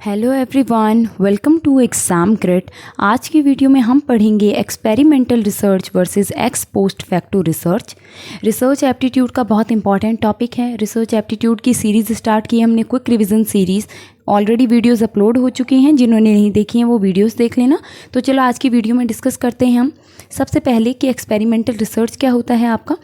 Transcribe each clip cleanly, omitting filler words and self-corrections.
Hello everyone, welcome to exam grid. आज की video में हम पढ़ेंगे experimental research versus ex post facto research. Research aptitude का बहुत इंपॉर्टेंट टॉपिक है। रिसर्च एप्टीट्यूड की सीरीज़ स्टार्ट की हमने, quick revision series. Already videos upload हो चुकी हैं, जिन्होंने नहीं देखी हैं वो वीडियोस देख लेना। तो चलो आज की वीडियो में डिस्कस करते हैं हम सबसे पहले कि एक्सपेरिमेंटल रिसर्च क्या होता है आपका।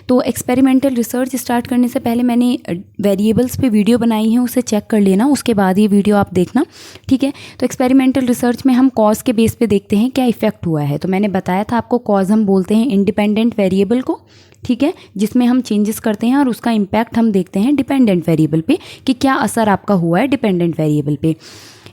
तो एक्सपेरिमेंटल रिसर्च स्टार्ट करने से पहले मैंने वेरिएबल्स पे वीडियो बनाई है, उसे चेक कर लेना, उसके बाद ये वीडियो आप देखना, ठीक है। तो एक्सपेरिमेंटल रिसर्च में हम कॉज के बेस पे देखते हैं क्या इफेक्ट हुआ है। तो मैंने बताया था आपको, कॉज हम बोलते हैं इंडिपेंडेंट वेरिएबल को, ठीक है, जिसमें हम चेंजेस करते हैं और उसका इम्पैक्ट हम देखते हैं डिपेंडेंट वेरिएबल पे कि क्या असर आपका हुआ है डिपेंडेंट वेरिएबल पे।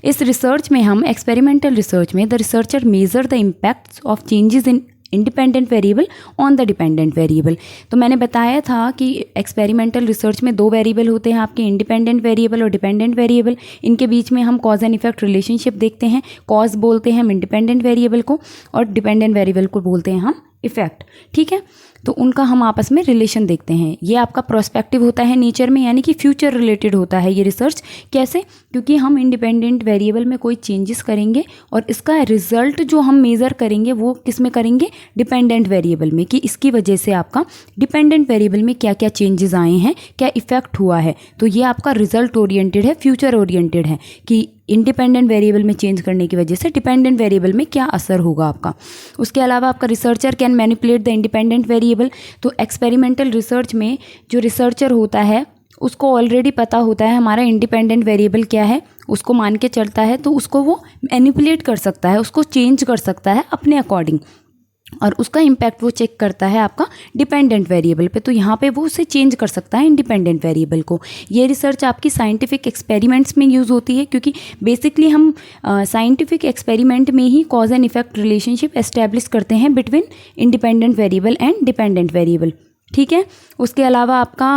इस रिसर्च में हम एक्सपेरिमेंटल रिसर्च में the researcher measure the impacts of changes in independent variable on the dependent variable. तो मैंने बताया था कि एक्सपेरिमेंटल रिसर्च में दो वेरिएबल होते हैं आपके, इंडिपेंडेंट वेरिएबल और डिपेंडेंट वेरिएबल। इनके बीच में हम कॉज एंड इफेक्ट रिलेशनशिप देखते हैं। कॉज बोलते हैं हम इंडिपेंडेंट वेरिएबल को और डिपेंडेंट वेरिएबल को बोलते हैं हम इफेक्ट, ठीक है। तो उनका हम आपस में रिलेशन देखते हैं। ये आपका प्रोस्पेक्टिव होता है नेचर में, यानी कि फ्यूचर रिलेटेड होता है ये रिसर्च। कैसे? क्योंकि हम इंडिपेंडेंट वेरिएबल में कोई चेंजेस करेंगे और इसका रिजल्ट जो हम मेज़र करेंगे वो किस में करेंगे, डिपेंडेंट वेरिएबल में, कि इसकी वजह से आपका डिपेंडेंट वेरिएबल में क्या क्या चेंजेस आए हैं, क्या इफेक्ट हुआ है। तो ये आपका रिजल्ट ओरिएंटेड है, फ्यूचर ओरिएंटेड है कि इंडिपेंडेंट वेरिएबल में चेंज करने की वजह से डिपेंडेंट वेरिएबल में क्या असर होगा आपका। उसके अलावा आपका researcher can manipulate the independent variable. तो एक्सपेरिमेंटल रिसर्च में जो रिसर्चर होता है उसको ऑलरेडी पता होता है हमारा इंडिपेंडेंट वेरिएबल क्या है, उसको मान के चलता है, तो उसको वो मैनिपुलेट कर सकता है, उसको चेंज कर सकता है अपने अकॉर्डिंग, और उसका इम्पैक्ट वो चेक करता है आपका डिपेंडेंट वेरिएबल पे। तो यहाँ पे वो उसे चेंज कर सकता है इंडिपेंडेंट वेरिएबल को। ये रिसर्च आपकी साइंटिफिक एक्सपेरिमेंट्स में यूज़ होती है, क्योंकि बेसिकली हम साइंटिफिक एक्सपेरिमेंट में ही cause and effect relationship establish करते हैं between independent variable and dependent variable, ठीक है। उसके अलावा आपका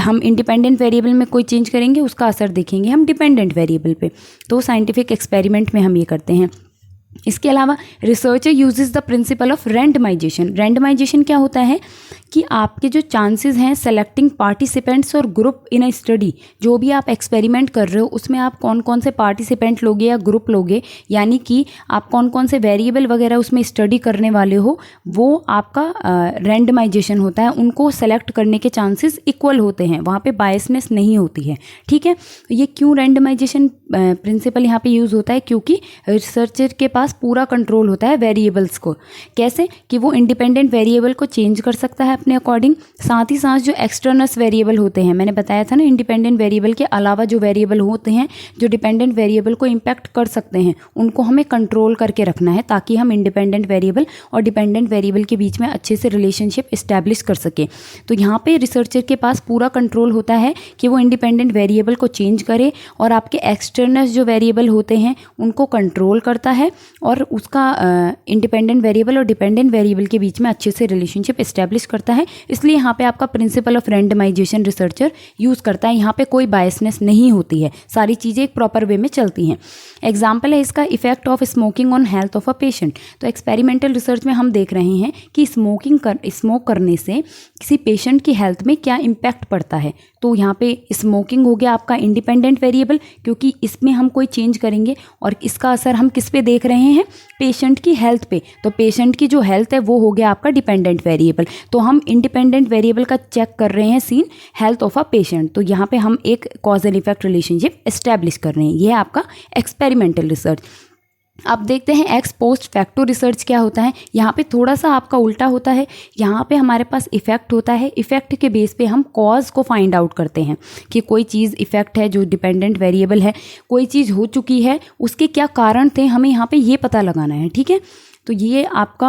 हम इंडिपेंडेंट वेरिएबल में कोई चेंज करेंगे, उसका असर देखेंगे हम डिपेंडेंट वेरिएबल पे। तो साइंटिफिक एक्सपेरिमेंट में हम ये करते हैं। इसके अलावा researcher uses the principle of randomisation. Randomisation क्या होता है कि आपके जो चांसेस हैं सेलेक्टिंग पार्टिसिपेंट्स और ग्रुप इन अ स्टडी, जो भी आप एक्सपेरिमेंट कर रहे हो उसमें आप कौन कौन से पार्टिसिपेंट लोगे या ग्रुप लोगे, यानी कि आप कौन कौन से वेरिएबल वगैरह उसमें स्टडी करने वाले हो, वो आपका रैंडमाइजेशन होता है। उनको सेलेक्ट करने के चांसेस इक्वल होते हैं, वहाँ पे बायसनेस नहीं होती है, ठीक है। ये क्यों रैंडमाइजेशन प्रिंसिपल यहाँ पे यूज़ होता है? क्योंकि रिसर्चर के पास पूरा कंट्रोल होता है वेरिएबल्स को। कैसे? कि वो इंडिपेंडेंट वेरिएबल को चेंज कर सकता है अपने अकॉर्डिंग। साथ ही साथ जो एक्सटर्नस वेरिएबल होते हैं, मैंने बताया था ना, इंडिपेंडेंट वेरिएबल के अलावा जो वेरिएबल होते हैं जो डिपेंडेंट वेरिएबल को इम्पैक्ट कर सकते हैं, उनको हमें कंट्रोल करके रखना है, ताकि हम इंडिपेंडेंट वेरिएबल और डिपेंडेंट वेरिएबल के बीच में अच्छे से रिलेशनशिप इस्टेब्लिश कर सके। तो यहाँ पे रिसर्चर के पास पूरा कंट्रोल होता है कि वो इंडिपेंडेंट वेरिएबल को चेंज करे और आपके एक्सटर्नस जो वेरिएबल होते हैं उनको कंट्रोल करता है और उसका इंडिपेंडेंट वेरिएबल और डिपेंडेंट वेरिएबल के बीच में अच्छे से रिलेशनशिप इस्टेब्लिश करता है। इसलिए यहाँ पे आपका principle of randomisation researcher use करता है। यहाँ पे कोई बायसनेस नहीं होती है, सारी चीज़ें एक प्रॉपर वे में चलती हैं। एग्जाम्पल है इसका, effect of smoking on health of a patient. तो एक्सपेरिमेंटल रिसर्च में हम देख रहे हैं कि स्मोक करने से किसी पेशेंट की हेल्थ में क्या इम्पैक्ट पड़ता है। तो यहाँ पे स्मोकिंग हो गया आपका इंडिपेंडेंट वेरिएबल, क्योंकि इसमें हम कोई चेंज करेंगे और इसका असर हम किस पे देख रहे हैं, पेशेंट की हेल्थ पे। तो पेशेंट की जो हेल्थ है वो हो गया आपका डिपेंडेंट वेरिएबल। तो हम इंडिपेंडेंट वेरिएबल का चेक कर रहे हैं seen health of a patient. तो यहाँ पे हम एक cause and effect relationship establish कर रहे हैं। ये है आपका एक्सपेरिमेंटल रिसर्च। अब देखते हैं एक्स पोस्ट फैक्टो रिसर्च क्या होता है। यहाँ पे थोड़ा सा आपका उल्टा होता है। यहाँ पे हमारे पास इफेक्ट होता है, इफेक्ट के बेस पे हम कॉज को फाइंड आउट करते हैं कि कोई चीज़ इफेक्ट है जो डिपेंडेंट वेरिएबल है, कोई चीज़ हो चुकी है, उसके क्या कारण थे, हमें यहाँ पे ये पता लगाना है, ठीक है। तो ये आपका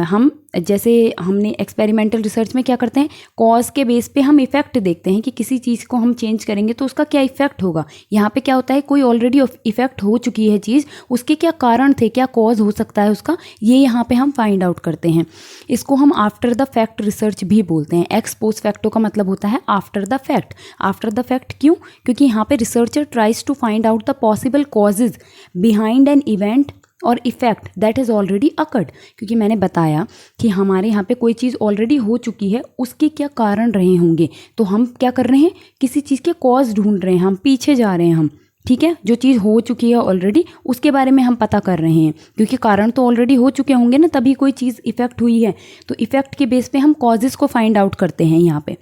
हम जैसे हमने एक्सपेरिमेंटल रिसर्च में क्या करते हैं, कॉज के बेस पे हम इफेक्ट देखते हैं कि किसी चीज़ को हम चेंज करेंगे तो उसका क्या इफेक्ट होगा। यहाँ पे क्या होता है, कोई ऑलरेडी इफेक्ट हो चुकी है चीज़, उसके क्या कारण थे, क्या कॉज हो सकता है उसका, ये यहाँ पे हम फाइंड आउट करते हैं। इसको हम आफ्टर द फैक्ट रिसर्च भी बोलते हैं। एक्स पोस्ट फैक्टो का मतलब होता है after the fact. After the fact क्यों? क्योंकि यहाँ पे researcher tries to find out the possible causes behind an event और effect that is already occurred. क्योंकि मैंने बताया कि हमारे यहाँ पे कोई चीज़ ऑलरेडी हो चुकी है, उसके क्या कारण रहे होंगे, तो हम क्या कर रहे हैं, किसी चीज़ के कॉज ढूंढ रहे हैं, हम पीछे जा रहे हैं हम, ठीक है, जो चीज़ हो चुकी है ऑलरेडी उसके बारे में हम पता कर रहे हैं, क्योंकि कारण तो ऑलरेडी हो चुके होंगे ना, तभी कोई चीज़ इफेक्ट हुई है। तो इफेक्ट के बेस पे हम कॉजेज़ को फाइंड आउट करते हैं यहाँ पे।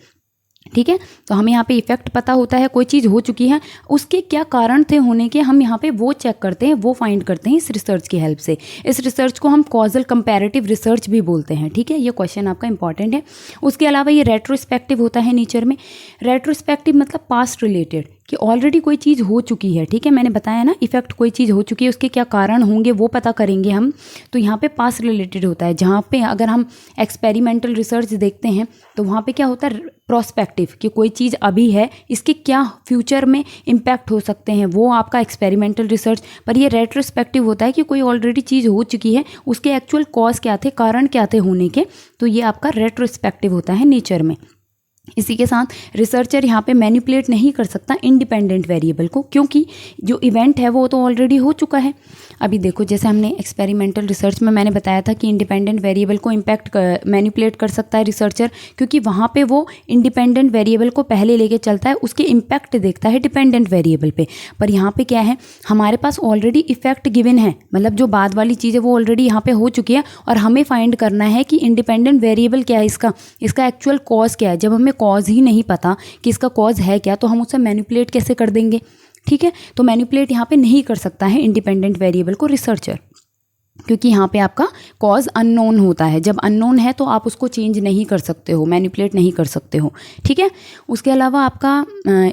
ठीक है, तो हमें यहाँ पे इफेक्ट पता होता है, कोई चीज़ हो चुकी है, उसके क्या कारण थे होने के, हम यहाँ पे वो चेक करते हैं, वो फाइंड करते हैं इस रिसर्च की हेल्प से। इस रिसर्च को हम कॉजल कंपैरेटिव रिसर्च भी बोलते हैं। ठीक है, ये क्वेश्चन आपका इंपॉर्टेंट है। उसके अलावा ये रेट्रोस्पेक्टिव होता है नेचर में। रेट्रोस्पेक्टिव मतलब पास्ट रिलेटेड, कि ऑलरेडी कोई चीज़ हो चुकी है। ठीक है, मैंने बताया ना, इफेक्ट कोई चीज़ हो चुकी है, उसके क्या कारण होंगे वो पता करेंगे हम। तो यहाँ पे पास्ट रिलेटेड होता है। जहाँ पे अगर हम एक्सपेरिमेंटल रिसर्च देखते हैं तो वहाँ पे क्या होता है, प्रोस्पेक्टिव, कि कोई चीज़ अभी है, इसके क्या फ्यूचर में इम्पैक्ट हो सकते हैं, वो आपका एक्सपेरिमेंटल रिसर्च। पर ये रेट्रोस्पेक्टिव होता है कि कोई ऑलरेडी चीज़ हो चुकी है, उसके एक्चुअल कॉज क्या थे, कारण क्या थे होने के, तो ये आपका रेट्रोस्पेक्टिव होता है नेचर में। इसी के साथ रिसर्चर यहाँ पे मैनिपुलेट नहीं कर सकता इंडिपेंडेंट वेरिएबल को, क्योंकि जो इवेंट है वो तो ऑलरेडी हो चुका है। अभी देखो, जैसे हमने एक्सपेरिमेंटल रिसर्च में मैंने बताया था कि इंडिपेंडेंट वेरिएबल को मैनिपुलेट कर सकता है रिसर्चर, क्योंकि वहाँ पे वो इंडिपेंडेंट वेरिएबल को पहले लेके चलता है, उसके इम्पैक्ट देखता है डिपेंडेंट वेरिएबल पे। पर यहाँ पे क्या है, हमारे पास ऑलरेडी इफेक्ट गिवन है, मतलब जो बाद वाली चीज़ है वो ऑलरेडी यहाँ पे हो चुकी है, और हमें फाइंड करना है कि इंडिपेंडेंट वेरिएबल क्या है, इसका एक्चुअल कॉज क्या है। जब हमें कॉज ही नहीं पता कि इसका कॉज है क्या, तो हम उसे मैनिपुलेट कैसे कर देंगे। ठीक है, तो मैनिपुलेट यहाँ पे नहीं कर सकता है इंडिपेंडेंट वेरिएबल को रिसर्चर, क्योंकि यहाँ पे आपका कॉज अननोन होता है। जब अननोन है तो आप उसको चेंज नहीं कर सकते हो, मैनिपुलेट नहीं कर सकते हो। ठीक है, उसके अलावा आपका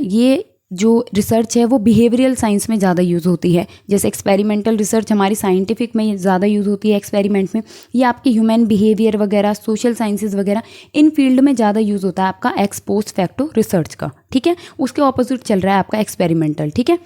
ये जो रिसर्च है वो बिहेवियरल साइंस में ज़्यादा यूज़ होती है। जैसे एक्सपेरिमेंटल रिसर्च हमारी साइंटिफिक में ज़्यादा यूज़ होती है, एक्सपेरिमेंट में। ये आपके ह्यूमन बिहेवियर वगैरह, सोशल साइंसेज वगैरह, इन फील्ड में ज़्यादा यूज़ होता है आपका एक्स पोस्ट फैक्टो रिसर्च का। ठीक है, उसके ऑपोजिट चल रहा है आपका एक्सपेरिमेंटल। ठीक है,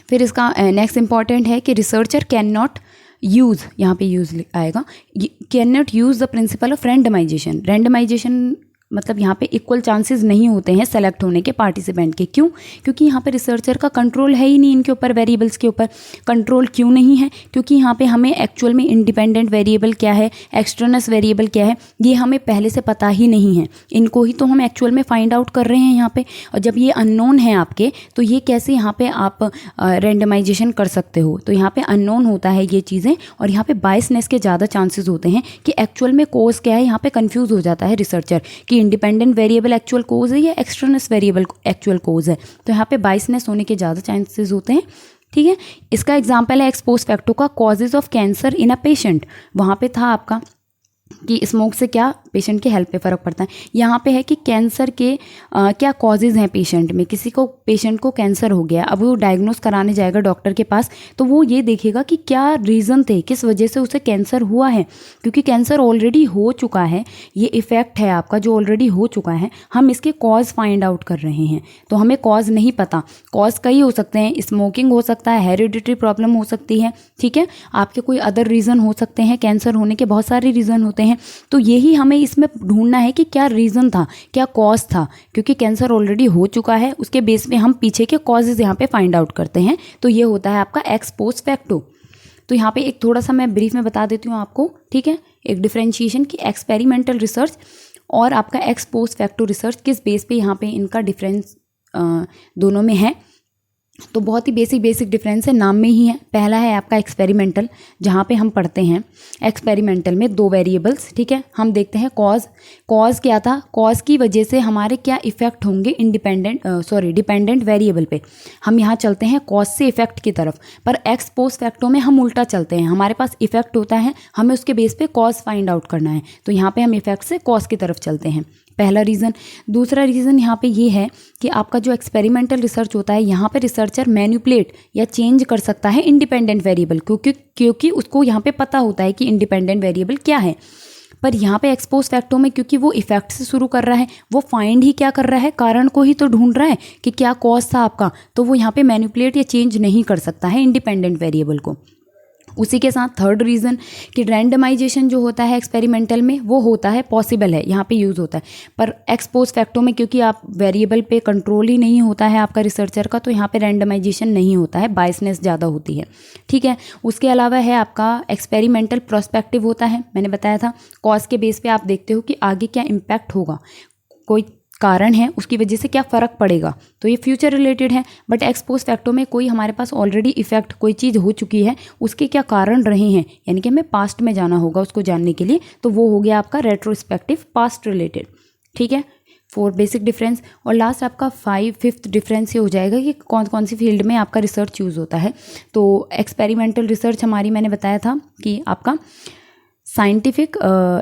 फिर इसका नेक्स्ट इंपॉर्टेंट है कि रिसर्चर कैन नॉट यूज़, यहाँ पे यूज़ आएगा, can not use the principle of randomisation. Randomisation मतलब यहाँ पे इक्वल चांसेस नहीं होते हैं सेलेक्ट होने के पार्टिसिपेंट के। क्यों? क्योंकि यहाँ पे रिसर्चर का कंट्रोल है ही नहीं इनके ऊपर, वेरिएबल्स के ऊपर कंट्रोल क्यों नहीं है? क्योंकि यहाँ पे हमें एक्चुअल में इंडिपेंडेंट वेरिएबल क्या है, एक्सटर्नस वेरिएबल क्या है, ये हमें पहले से पता ही नहीं है। इनको ही तो हम एक्चुअल में फाइंड आउट कर रहे हैं यहाँ पे। और जब ये अननोन है आपके, तो ये कैसे यहाँ पे आप रैंडमाइजेशन कर सकते हो? तो यहाँ पे अननोन होता है ये चीज़ें, और यहाँ पे बायसनेस के ज़्यादा चांसेस होते हैं कि एक्चुअल में कोज क्या है, यहाँ पे कन्फ्यूज़ हो जाता है रिसर्चर कि इंडिपेंडेंट वेरिएबल एक्चुअल कोज है या एक्सटर्नस वेरिएबल एक्चुअल कोज है। तो यहाँ पे बायसनेस होने के ज़्यादा चांसेस होते हैं। ठीक है, इसका एग्जांपल है एक्स पोस्ट फैक्टो का, causes of cancer in a patient. वहाँ पे था आपका कि स्मोक से क्या पेशेंट के हेल्थ पे फ़र्क पड़ता है। यहाँ पे है कि कैंसर के क्या कॉजेज़ हैं पेशेंट में। पेशेंट को कैंसर हो गया, अब वो डायग्नोस कराने जाएगा डॉक्टर के पास, तो वो ये देखेगा कि क्या रीज़न थे, किस वजह से उसे कैंसर हुआ है। क्योंकि कैंसर ऑलरेडी हो चुका है, ये इफ़ेक्ट है आपका जो ऑलरेडी हो चुका है, हम इसके कॉज फाइंड आउट कर रहे हैं। तो हमें कॉज नहीं पता। कॉज कई हो सकते हैं, स्मोकिंग हो सकता है, हेरिडिटरी प्रॉब्लम हो सकती है, ठीक है, आपके कोई अदर रीज़न हो सकते हैं, कैंसर होने के बहुत सारे रीज़न होते हैं। तो यही हमें इसमें ढूंढना है कि क्या रीज़न था, क्या कॉज था। क्योंकि कैंसर ऑलरेडी हो चुका है, उसके बेस पे हम पीछे के कॉजेज़ यहाँ पे फाइंड आउट करते हैं। तो ये होता है आपका एक्स पोस्ट फैक्टो। तो यहाँ पे एक थोड़ा सा मैं ब्रीफ में बता देती हूँ आपको, ठीक है, एक डिफरेंशिएशन की एक्सपेरिमेंटल रिसर्च और आपका एक्स पोस्ट फैक्टो रिसर्च, किस बेस पे यहाँ पे इनका डिफरेंस दोनों में है। तो बहुत ही बेसिक डिफरेंस है, नाम में ही है। पहला है आपका एक्सपेरिमेंटल, जहाँ पे हम पढ़ते हैं एक्सपेरिमेंटल में 2 वेरिएबल्स, ठीक है। हम देखते हैं कॉज क्या था, कॉज की वजह से हमारे क्या इफेक्ट होंगे डिपेंडेंट वेरिएबल पे। हम यहाँ चलते हैं कॉज से इफेक्ट की तरफ, पर एक्स पोस्ट फैक्टो में हम उल्टा चलते हैं। हमारे पास इफेक्ट होता है, हमें उसके बेस पे कॉज फाइंड आउट करना है। तो यहाँ पे हम इफेक्ट से कॉज की तरफ चलते हैं, पहला रीज़न। दूसरा रीज़न यहाँ पे ये है कि आपका जो एक्सपेरिमेंटल रिसर्च होता है, यहाँ पे रिसर्चर मैनिपुलेट या चेंज कर सकता है इंडिपेंडेंट वेरिएबल, क्योंकि उसको यहाँ पे पता होता है कि इंडिपेंडेंट वेरिएबल क्या है। पर यहाँ पे एक्स पोस्ट फैक्टो में क्योंकि वो इफेक्ट से शुरू कर रहा है, वो फाइंड ही क्या कर रहा है, कारण को ही तो ढूंढ रहा है कि क्या कॉज था आपका। तो वो यहाँ पे मैनिपुलेट या चेंज नहीं कर सकता है इंडिपेंडेंट वेरिएबल को। उसी के साथ थर्ड रीज़न कि रैंडमाइजेशन जो होता है एक्सपेरिमेंटल में, वो होता है पॉसिबल है, यहाँ पे यूज़ होता है। पर एक्स पोस्ट फैक्टो में क्योंकि आप वेरिएबल पे कंट्रोल ही नहीं होता है आपका रिसर्चर का, तो यहाँ पे रैंडमाइजेशन नहीं होता है, बायसनेस ज़्यादा होती है, ठीक है। उसके अलावा है आपका एक्सपेरिमेंटल प्रोस्पेक्टिव होता है। मैंने बताया था कॉज के बेस पे आप देखते हो कि आगे क्या इम्पैक्ट होगा, कोई कारण है उसकी वजह से क्या फ़र्क पड़ेगा, तो ये फ्यूचर रिलेटेड है। बट एक्स पोस्ट फैक्टो में कोई हमारे पास ऑलरेडी इफेक्ट कोई चीज़ हो चुकी है, उसके क्या कारण रहे हैं, यानी कि हमें पास्ट में जाना होगा उसको जानने के लिए, तो वो हो गया आपका रेट्रोस्पेक्टिव पास्ट रिलेटेड। ठीक है, 4 बेसिक डिफरेंस। और लास्ट आपका 5th डिफरेंस ये हो जाएगा कि कौन कौन सी फील्ड में आपका रिसर्च यूज़ होता है। तो एक्सपेरिमेंटल रिसर्च हमारी, मैंने बताया था कि आपका साइंटिफिक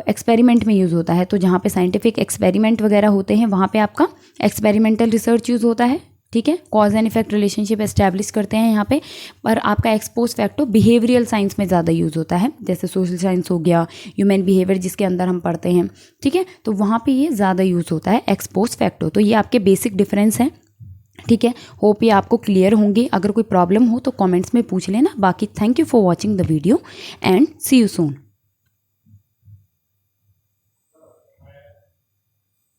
एक्सपेरिमेंट में यूज़ होता है, तो जहाँ पे साइंटिफिक एक्सपेरिमेंट वगैरह होते हैं वहाँ पे आपका एक्सपेरिमेंटल रिसर्च यूज़ होता है। ठीक है, cause and effect relationship establish करते हैं यहाँ पे। पर आपका x post facto behavioural science में ज़्यादा यूज़ होता है, जैसे सोशल साइंस हो गया, ह्यूमन बिहेवियर जिसके अंदर हम पढ़ते हैं। ठीक है, तो वहाँ पे ये ज़्यादा यूज़ होता है एक्स पोस्ट फैक्टो। तो ये आपके बेसिक डिफरेंस हैं। ठीक है, होप ये आपको क्लियर होंगे। अगर कोई प्रॉब्लम हो तो कमेंट्स में पूछ लेना। बाकी thank you for watching the video and see you soon.